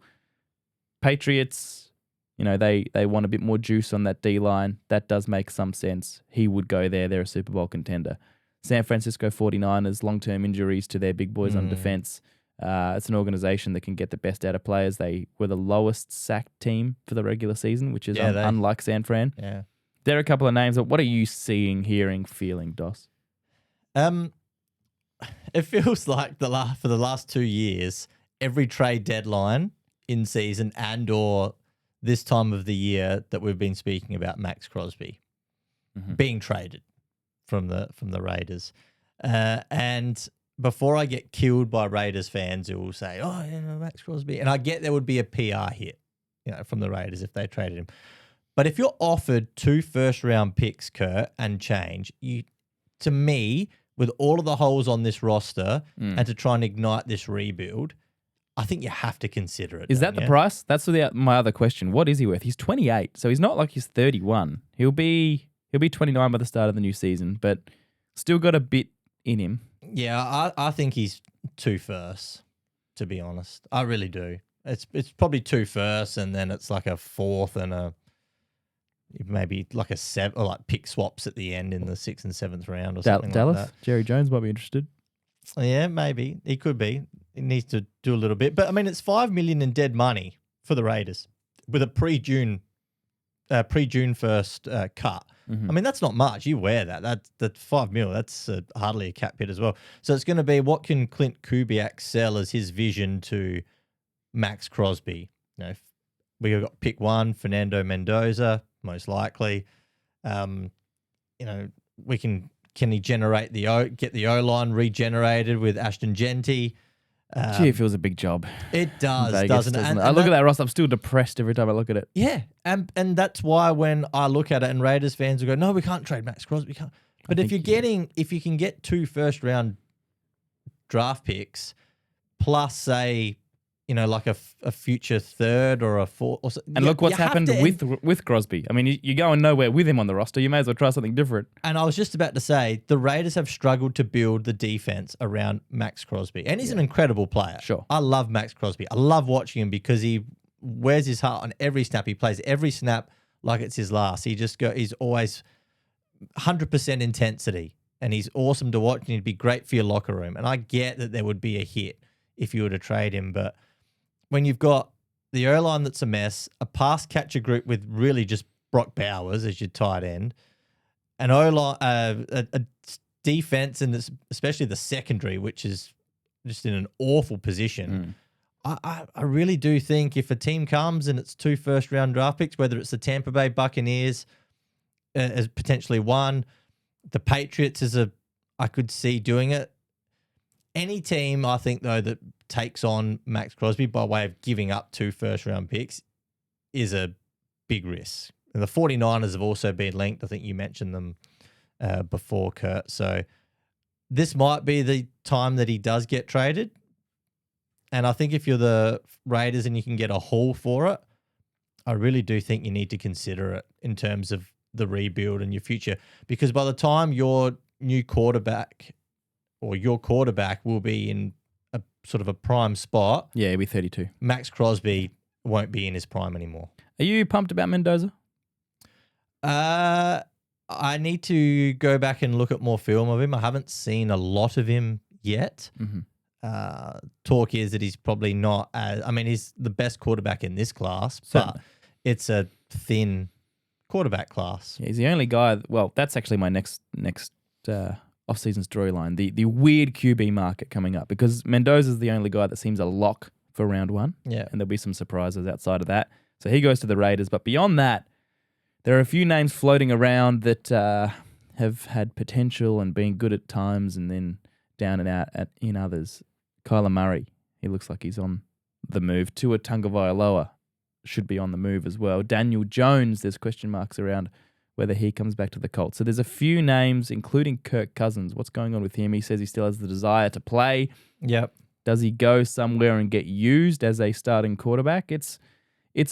Patriots, you know, they want a bit more juice on that D-line. That does make some sense. He would go there. They're a Super Bowl contender. San Francisco 49ers, long-term injuries to their big boys on defense. It's an organization that can get the best out of players. They were the lowest sacked team for the regular season, which is unlike San Fran.
Yeah.
There are a couple of names. What are you seeing, hearing, feeling, Dos?
It feels like for the last 2 years, every trade deadline in season and or this time of the year that we've been speaking about Maxx Crosby being traded from the Raiders. And before I get killed by Raiders fans who will say, "Oh, Maxx Crosby," and I get there would be a PR hit, from the Raiders if they traded him. But if you're offered 2 first-round picks, Kurt, and change, to me, with all of the holes on this roster and to try and ignite this rebuild, I think you have to consider it.
Is that the price? That's my other question. What is he worth? He's 28, so he's not like he's 31. He'll be 29 by the start of the new season, but still got a bit in him.
Yeah, I think he's 2 firsts, to be honest. I really do. It's probably 2 firsts, and then it's like a 4th and maybe like a 7, or like pick swaps at the end in the 6th and 7th round or something
Dallas?
like that.
Jerry Jones might be interested.
Yeah, maybe. He could be. He needs to do a little bit. But, I mean, it's $5 million in dead money for the Raiders with a pre-June 1st cut. I mean, that's not much. You wear that. That's $5 million. That's hardly a cap hit as well. So it's going to be, what can Clint Kubiak sell as his vision to Maxx Crosby? We got pick 1, Fernando Mendoza, most likely. We can he generate get the O-line regenerated with Ashton Genty?
Gee, it feels a big job.
It does,
Vegas,
doesn't it?
And I look at that roster, I'm still depressed every time I look at it.
Yeah, and that's why when I look at it, and Raiders fans will go, "No, we can't trade Maxx Crosby. We can't." But if you can get 2 first-round draft picks plus, say, like a future 3rd or a 4th.
And look what's happened with Crosby. I mean, you're going nowhere with him on the roster. You may as well try something different.
And I was just about to say, the Raiders have struggled to build the defense around Maxx Crosby. And he's an incredible player.
Sure.
I love Maxx Crosby. I love watching him because he wears his heart on every snap. He plays every snap like it's his last. He's always 100% intensity. And he's awesome to watch, and he'd be great for your locker room. And I get that there would be a hit if you were to trade him, but when you've got the O-line that's a mess, a pass catcher group with really just Brock Bowers as your tight end, an O-line, a defense, and especially the secondary, which is just in an awful position. I really do think if a team comes and it's 2 first-round draft picks, whether it's the Tampa Bay Buccaneers as potentially 1, the Patriots I could see doing it. Any team, I think, though, that takes on Maxx Crosby by way of giving up 2 first-round picks is a big risk. And the 49ers have also been linked. I think you mentioned them before, Kurt. So this might be the time that he does get traded. And I think if you're the Raiders and you can get a haul for it, I really do think you need to consider it in terms of the rebuild and your future. Because by the time your new quarterback or your quarterback will be in a sort of a prime spot.
Yeah, he'll be 32.
Maxx Crosby won't be in his prime anymore.
Are you pumped about Mendoza?
I need to go back and look at more film of him. I haven't seen a lot of him yet. Talk is that he's probably not he's the best quarterback in this class, but it's a thin quarterback class.
Yeah, he's the only guy. Well, that's actually my next off-season storyline, the weird QB market coming up, because Mendoza's the only guy that seems a lock for round 1.
Yeah.
And there'll be some surprises outside of that. So he goes to the Raiders. But beyond that, there are a few names floating around that have had potential and been good at times and then down and out in others. Kyler Murray, he looks like he's on the move. Tua Tagovailoa should be on the move as well. Daniel Jones, there's question marks around whether he comes back to the Colts. So there's a few names, including Kirk Cousins. What's going on with him? He says he still has the desire to play.
Yep.
Does he go somewhere and get used as a starting quarterback? It's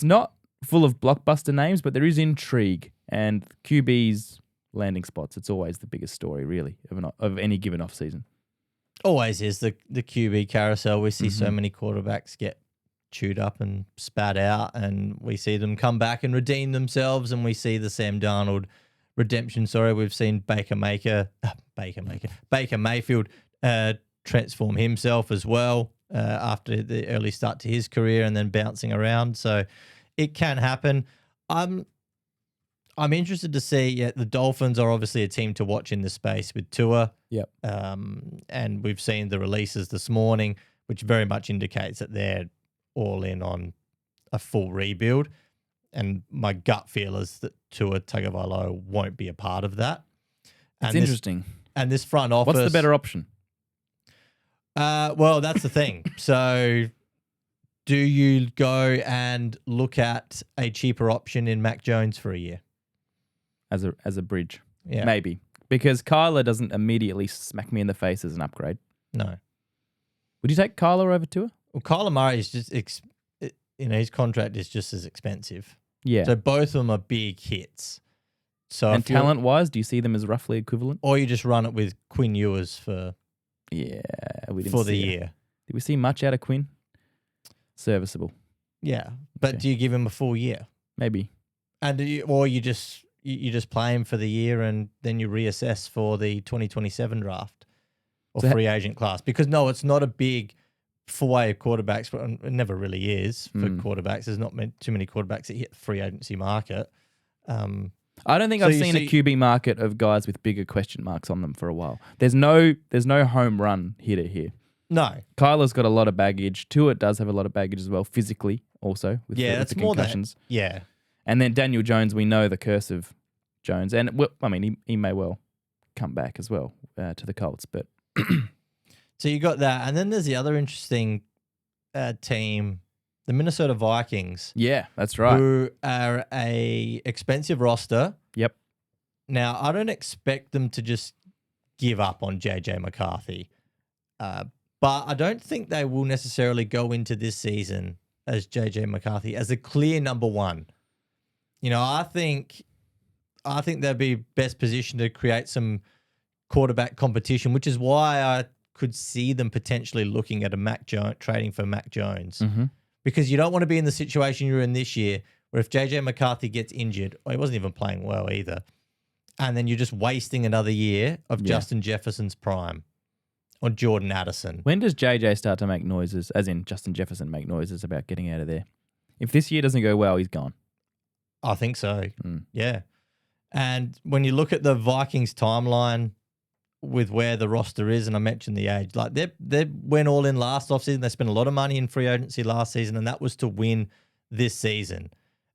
not full of blockbuster names, but there is intrigue. And QB's landing spots, it's always the biggest story, really, of any given offseason.
Always is the QB carousel. We see so many quarterbacks get chewed up and spat out, and we see them come back and redeem themselves, and we see the Sam Darnold redemption. We've seen Baker Mayfield transform himself as well. after the early start to his career and then bouncing around. So it can happen. I'm interested to see. Yeah, the Dolphins are obviously a team to watch in this space with Tua.
Yep.
And we've seen the releases this morning, which very much indicates that they're all in on a full rebuild. And my gut feel is that Tua Tagovailoa won't be a part of that.
It's interesting.
And this front office.
What's the better option?
Well, that's the thing. So do you go and look at a cheaper option in Mac Jones for a year?
As a bridge?
Yeah.
Maybe. Because Kyler doesn't immediately smack me in the face as an upgrade.
No.
Would you take Kyler over Tua?
Well, Kyler Murray is just, his contract is just as expensive.
Yeah.
So both of them are big hits. So
and talent-wise, do you see them as roughly equivalent?
Or you just run it with Quinn Ewers for
we didn't
for the
see it.
year.
Did we see much out of Quinn? Serviceable.
Yeah, but
Okay.
do you give him a full year?
Maybe.
And or you just play him for the year and then you reassess for the 2027 draft or
So
free agent class? Because no, it's not a big four-way of quarterbacks, but it never really is for quarterbacks. There's not too many quarterbacks that hit the free agency market.
I don't think I've seen a QB market of guys with bigger question marks on them for a while. There's no home run hitter here.
No.
Kyler's got a lot of baggage. Tua does have a lot of baggage as well, physically also with
that's
the
more
concussions.
Yeah.
And then Daniel Jones, we know the curse of Jones. And, he may well come back as well to the Colts. But
So you got that. And then there's the other interesting team, the Minnesota Vikings.
yeah, that's right.
Who are a expensive roster.
Yep.
Now, I don't expect them to just give up on JJ McCarthy. But I don't think they will necessarily go into this season as JJ McCarthy as a clear number one. I think they'd be best positioned to create some quarterback competition, which is why I could see them potentially looking at trading for Mac Jones.
Mm-hmm.
Because you don't want to be in the situation you're in this year where if JJ McCarthy gets injured, or he wasn't even playing well either, and then you're just wasting another year of Justin Jefferson's prime or Jordan Addison.
When does JJ start to make noises, as in Justin Jefferson make noises about getting out of there? If this year doesn't go well, he's gone.
I think so. Yeah. And when you look at the Vikings timeline with where the roster is, and I mentioned the age, like they went all in last offseason. They spent a lot of money in free agency last season, and that was to win this season.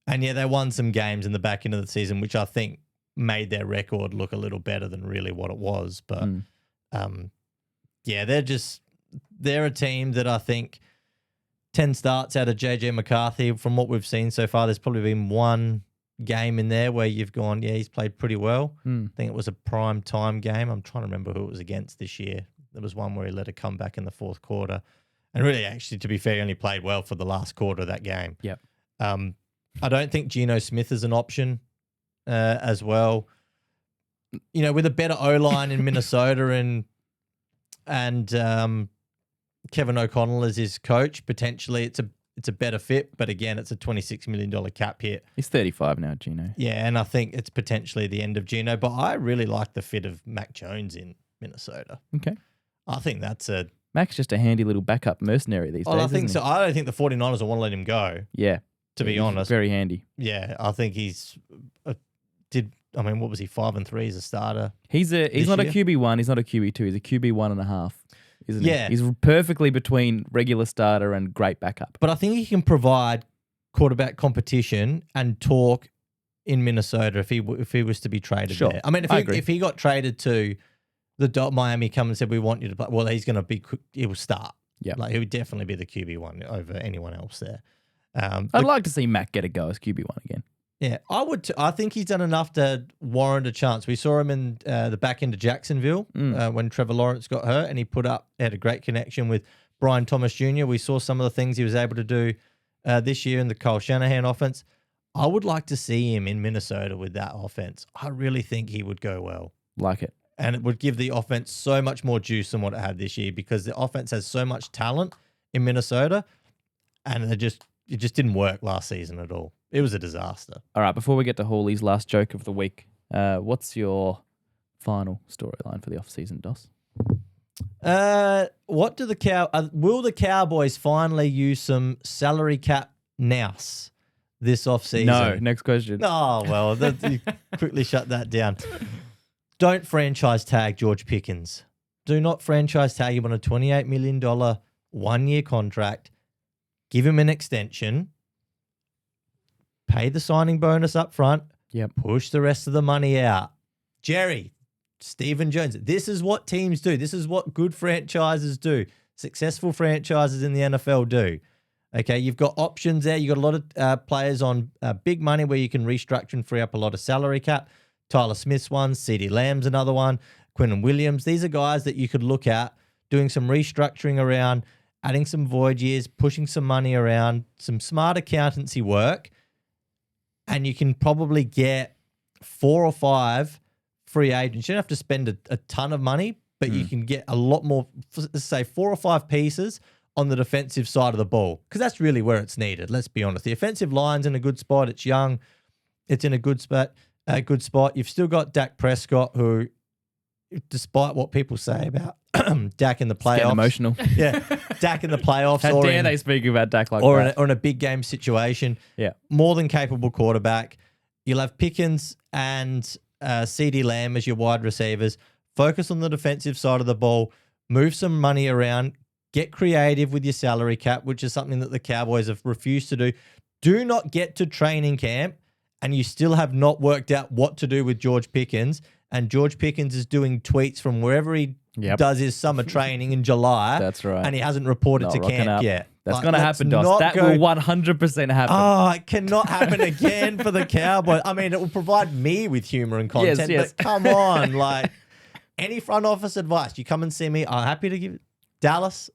And yeah, they won some games in the back end of the season, which I think made their record look a little better than really what it was. But they're a team that I think 10 starts out of JJ McCarthy. From what we've seen so far, there's probably been one game in there where you've gone, yeah, he's played pretty well. I think it was a prime time game. I'm trying to remember who it was against this year. There was one where he let it come back in the fourth quarter. And really, actually, to be fair, he only played well for the last quarter of that game.
Yep.
I don't think Geno Smith is an option as well. With a better O-line in Minnesota and Kevin O'Connell as his coach, potentially it's a better fit. But again, it's a $26 million cap hit.
He's 35 now, Geno.
Yeah, and I think it's potentially the end of Geno. But I really like the fit of Mac Jones in Minnesota.
Okay.
I think that's
Mac's just a handy little backup mercenary these days.
I think
isn't
so. I don't think the 49ers will want to let him go.
Yeah.
To be
He's
honest.
very handy.
Yeah, I think he's what was he, 5-3 as a starter?
He's not
year?
a QB1. He's not a QB2. He's a QB1.5, isn't he?
Yeah.
He's perfectly between regular starter and great backup.
But I think he can provide quarterback competition and talk in Minnesota if he was to be traded
Sure.
there. I mean, if he got traded to the Miami, come and said we want you to play, well, he's going to he will start.
Yeah,
like he would definitely be the QB1 over anyone else there.
I'd like to see Mac get a go as QB1 again.
Yeah, I would. I think he's done enough to warrant a chance. We saw him in the back end of Jacksonville when Trevor Lawrence got hurt, and he had a great connection with Brian Thomas Jr. We saw some of the things he was able to do this year in the Kyle Shanahan offense. I would like to see him in Minnesota with that offense. I really think he would go well.
Like it.
And it would give the offense so much more juice than what it had this year because the offense has so much talent in Minnesota, and it just didn't work last season at all. It was a disaster.
All right, before we get to Hawley's last joke of the week, what's your final storyline for the off-season, Dos?
What do will the Cowboys finally use some salary cap nous this offseason?
No. Next question.
Oh, well, you quickly shut that down. Don't franchise tag George Pickens. Do not franchise tag him on a $28 million 1-year contract. Give him an extension. Pay the signing bonus up front.
Yep.
Push the rest of the money out. Jerry, Stephen Jones, this is what teams do. This is what good franchises do. Successful franchises in the NFL do. Okay, you've got options there. You've got a lot of players on big money where you can restructure and free up a lot of salary cap. Tyler Smith's one, CeeDee Lamb's another one, Quinnen Williams. These are guys that you could look at doing some restructuring around, adding some void years, pushing some money around, some smart accountancy work, and you can probably get 4 or 5 free agents. You don't have to spend a ton of money, but you can get a lot more, let's say 4 or 5 pieces on the defensive side of the ball, because that's really where it's needed. Let's be honest. The offensive line's in a good spot. It's young. It's in a good spot. You've still got Dak Prescott, who, despite what people say about Dak in the playoffs.
Getting emotional.
Yeah. Dak in the playoffs.
How dare they speak about Dak like
or
that?
Or in a big game situation.
Yeah.
More than capable quarterback. You'll have Pickens and CeeDee Lamb as your wide receivers. Focus on the defensive side of the ball. Move some money around. Get creative with your salary cap, which is something that the Cowboys have refused to do. Do not get to training camp and you still have not worked out what to do with George Pickens. And George Pickens is doing tweets from wherever he does his summer training in July.
That's right.
And he hasn't reported to camp yet.
That's going to happen, Dos. That will 100% happen.
Oh, it cannot happen again for the Cowboys. I mean, it will provide me with humor and content,
Yes.
but come on. Like, any front office advice, you come and see me. I'm happy to give it. Dallas.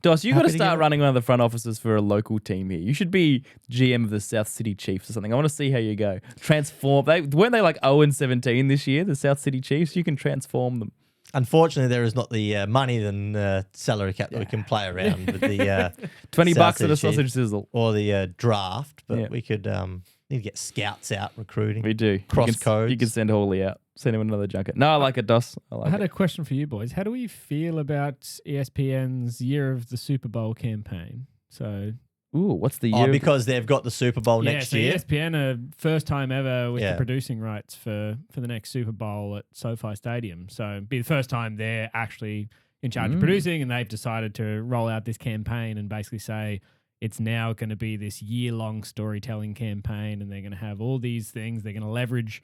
Dos, you got to
Happy to
start
give it-
running one of the front offices for a local team here. You should be GM of the South City Chiefs or something. I want to see how you go. Transform. Weren't they like 0-17 this year, the South City Chiefs? You can transform them.
Unfortunately, there is not the money and salary cap that we can play around with the
$20
South
at a
City
sausage sizzle.
or the draft, but
Yeah.
we could need to get scouts out recruiting.
We do.
Cross
you can,
codes.
You can send Hawley out. Send him another junket. No, I like it, Dos. I
I
like
had
it.
a question for you boys. How do we feel about ESPN's Year of the Super Bowl campaign? So
Ooh, what's the
Oh,
year?
because they've got the Super Bowl next
so
year.
ESPN are first time ever with
Yeah.
the producing rights for the next Super Bowl at SoFi Stadium. So it'd be the first time they're actually in charge of producing, and they've decided to roll out this campaign and basically say it's now going to be this year-long storytelling campaign, and they're going to have all these things. They're going to leverage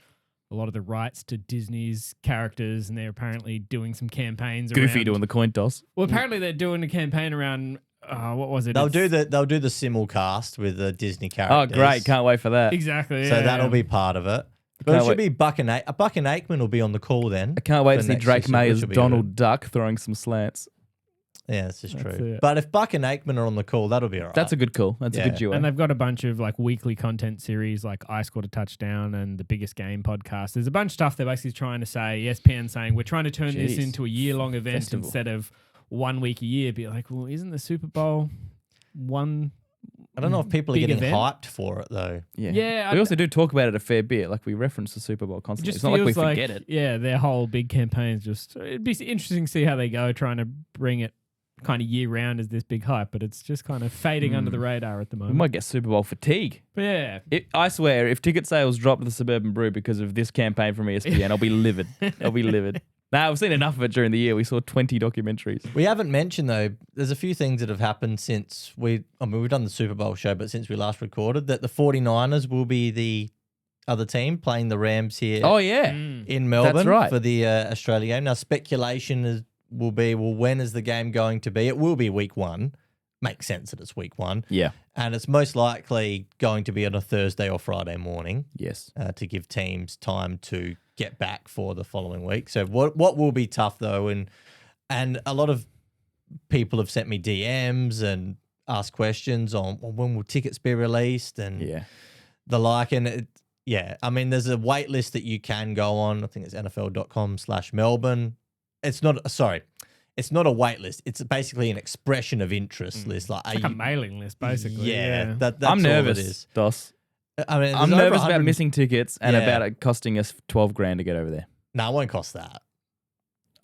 a lot of the rights to Disney's characters, and they're apparently doing some campaigns
Goofy
around...
doing the coin toss.
Well, apparently they're doing a campaign around... what was it?
They'll
It's-
do the simulcast with the Disney
Oh,
characters.
great. Can't wait for that.
Exactly.
So
yeah.
that'll be part of it. But
Can't
it should be Buck and Aikman will be on the call then.
I can't wait
for
to see
next
Drake
season,
May
which
as
will be
Donald Duck throwing some slants.
Yeah, this is
That's
true.
it.
But if Buck and Aikman are on the call, that'll be all right.
That's a good call. That's a
Yeah.
good duo.
And they've got a bunch of like weekly content series like I Scored a Touchdown and the Biggest Game podcast. There's a bunch of stuff they're basically trying to say, ESPN saying, we're trying to turn this
Jeez.
into a year-long event
Festival.
instead of 1 week a year. Be like, well, isn't the Super Bowl one...
I don't know if people are
big
getting
event?
hyped for it though.
Yeah,
we also do talk about it a fair bit. Like we reference the Super Bowl
It
constantly.
just
It's not like we
feels
forget it.
Yeah, their whole big campaigns just... It'd be interesting to see how they go trying to bring it kind of year-round as this big hype, but it's just kind of fading under the radar at the
We
moment.
might get Super Bowl fatigue.
But yeah.
I swear, if ticket sales drop to the Suburban Brew because of this campaign from ESPN, I'll be livid. I'll be livid. Nah, we've seen enough of it during the year. We saw 20 documentaries.
We haven't mentioned though, there's a few things that have happened since we've done the Super Bowl show, but since we last recorded, that the 49ers will be the other team playing the Rams here
Oh, yeah.
in Melbourne
That's right.
for the Australia game. Now, speculation will be, well, when is the game going to be? It will be week 1. Makes sense that it's week 1.
Yeah.
And it's most likely going to be on a Thursday or Friday morning
Yes.
to give teams time to get back for the following week. So what will be tough though, and a lot of people have sent me DMs and asked questions on when will tickets be released and
Yeah.
the like. And I mean, there's a wait list that you can go on. I think it's nfl.com/Melbourne. It's not a wait list. It's basically an expression of interest list. Like,
It's like a mailing list, basically.
yeah, that's
I'm
all
nervous,
it is.
Dos.
I mean,
I'm
there's over
nervous about
100
missing tickets and
Yeah.
about it costing us $12,000 to get over there.
No, it won't cost that.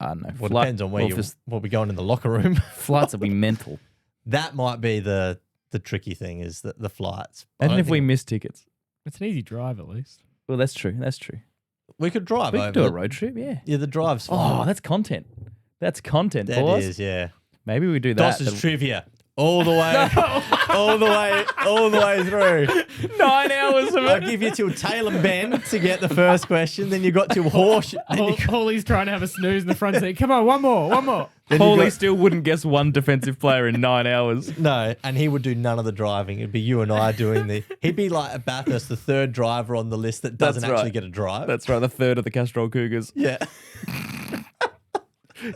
I don't know.
Well, depends on where we'll be going in the locker room.
Flights will be mental.
That might be the tricky thing is the flights.
Imagine if we miss tickets.
It's an easy drive at least.
Well, that's true. That's true.
We could drive
We
over.
could do a road trip, yeah.
Yeah, the drive's
Oh,
fine.
that's content. That's content,
That
boys.
is, yeah.
Maybe we do that.
Doss's trivia. All the way, all the way through.
9 hours of
I'll
it.
give you till tail and bend to get the first question. Then you got till horse.
Hawley's trying to have a snooze in the front seat. Come on, one more.
Hawley still wouldn't guess one defensive player in 9 hours.
No, and he would do none of the driving. It'd be you and I doing the. He'd be like at Bathurst, the third driver on the list that doesn't
That's
actually
right.
get a drive.
That's right, the third of the Castrol Cougars.
yeah.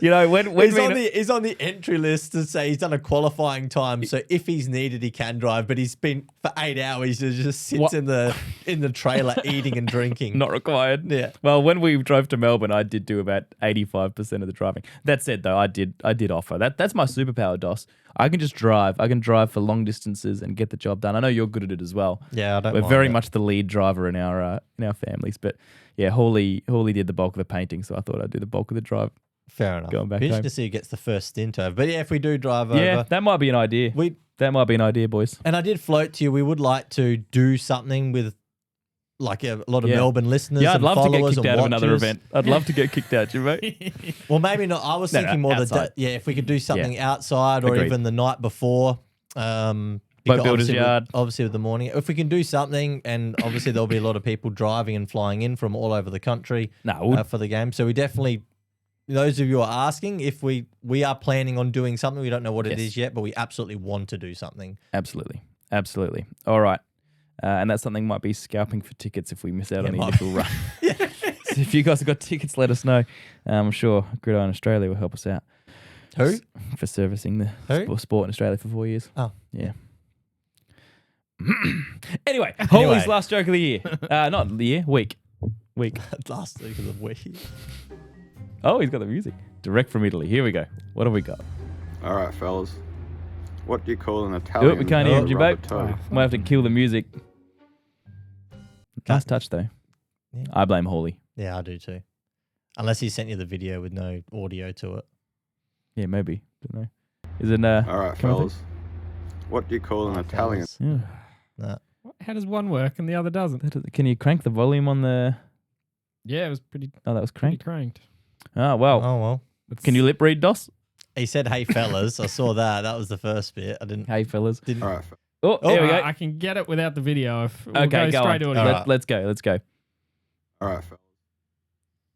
You know, when
He's on the entry list to say he's done a qualifying time, so if he's needed, he can drive. But he's been for 8 hours. He just sits
What?
in the trailer eating and drinking.
not required.
Yeah.
Well, when we drove to Melbourne, I did do about 85% of the driving. That said, though, I did offer. That's my superpower, Doss. I can just drive. I can drive for long distances and get the job done. I know you're good at it as well.
Yeah, I don't.
We're
mind
very
it.
much the lead driver in our families. But yeah, Hawley did the bulk of the painting, so I thought I'd do the bulk of the drive.
Fair enough.
Going back
Be
home.
interested to see who gets the first stint over. But yeah, if we do drive
Yeah,
over,
that might be an idea. That might be an idea, boys.
and I did float to you. We would like to do something with like a lot of
Yeah.
Melbourne listeners.
Yeah, I'd
and
love to get
followers
kicked
and
out of another
watchers.
event. I'd love to get kicked out, you mate.
Well, maybe not. I was
No,
thinking more
outside.
if we could do something outside or
Agreed.
even the night before.
Boat
because
builder's
obviously
yard.
Obviously, with the morning. If we can do something, and obviously there'll be a lot of people driving and flying in from all over the country for the game. So we definitely, those of you who are asking, if we are planning on doing something, we don't know what it is yet, but we absolutely want to do something.
Absolutely. All right. And that something might be scalping for tickets if we miss out on the
might
initial run. So if you guys have got tickets, let us know. I'm sure Gridiron Australia will help us out.
Who?
For servicing the sport in Australia for 4 years.
Oh.
Yeah. Anyway, Hawley's last joke of the year. Not the year, week.
Last week of the week.
Oh, he's got the music. Direct from Italy. Here we go. What have we got?
All right, fellas. What do you call an Italian?
we can't hear him,
rubber
Jabate.
toe?
Might have to kill the music. Nice
Cut.
touch, though.
Yeah.
I blame Hawley.
Yeah, I do too. Unless he sent you the video with no audio to it.
Yeah, maybe. Don't know. Is it
All right,
come on,
fellas. What do you call an Italian?
Yeah.
Nah.
How does one work and the other doesn't?
Can you crank the volume on the?
Yeah, it was pretty
Oh, that was
pretty
cranked.
cranked.
Oh well.
Oh well.
Can you lip read, Doss?
He said, "Hey fellas," I saw that. That was the first bit. I didn't.
Hey fellas.
Didn't.
All right,
Oh, there we go.
I can get it without the video. If we'll
Okay, go
straight
on.
to audio.
Alright.
Let's go. Let's go.
all right, fellas.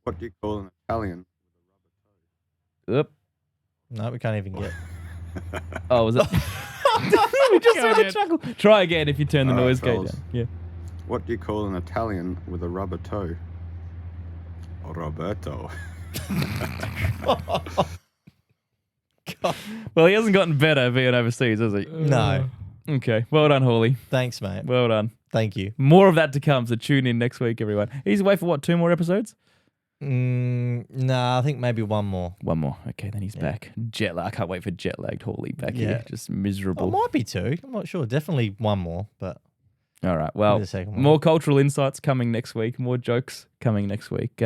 What do you call an Italian?
Oop.
No, we can't even get.
Oh, was it? We just
Go
heard a
again.
chuckle. Try again if you turn the
Alright,
noise gate
fellas.
down. Yeah.
What do you call an Italian with a rubber toe? Roberto.
Well, he hasn't gotten better being overseas, has he?
No.
Okay. Well done, Hawley.
Thanks, mate.
Well done.
Thank you.
More of that to come. So tune in next week, everyone. He's away for what? 2 more episodes?
Nah, I think maybe one more.
One more. Okay, then he's back. Jet lag. I can't wait for jet lagged Hawley back
Yeah.
here. Just
Oh,
miserable.
it might be 2. I'm not sure. Definitely one more, but
All right.
maybe
Well,
the second one.
more cultural insights coming next week. More jokes coming next week.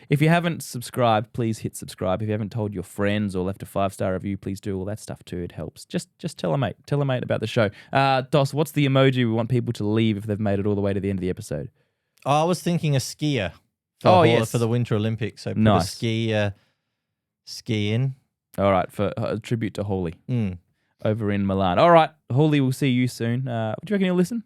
If you haven't subscribed, please hit subscribe. If you haven't told your friends or left a 5-star review, please do all that stuff too. It helps. Just tell a mate. Tell a mate about the show. Doss, what's the emoji we want people to leave if they've made it all the way to the end of the episode?
I was thinking a skier. For the Winter Olympics. So put
Nice.
a ski in.
All right, for a tribute to Hawley
Mm.
over in Milan. All right, Hawley, we'll see you soon. Do you reckon he'll listen?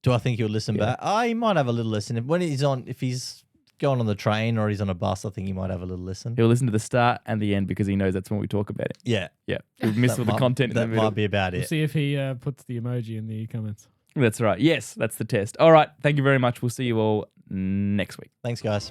Do I think he'll listen
Yeah.
back? He might have a little listen. If he's going on the train or he's on a bus, I think he might have a little listen.
He'll listen to the start and the end because he knows that's when we talk about it.
Yeah.
Yeah, we'll miss all the content in the
That
middle.
might be about
We'll
it.
see if he puts the emoji in the comments.
That's right. Yes, that's the test. All right, thank you very much. We'll see you all next week.
Thanks, guys.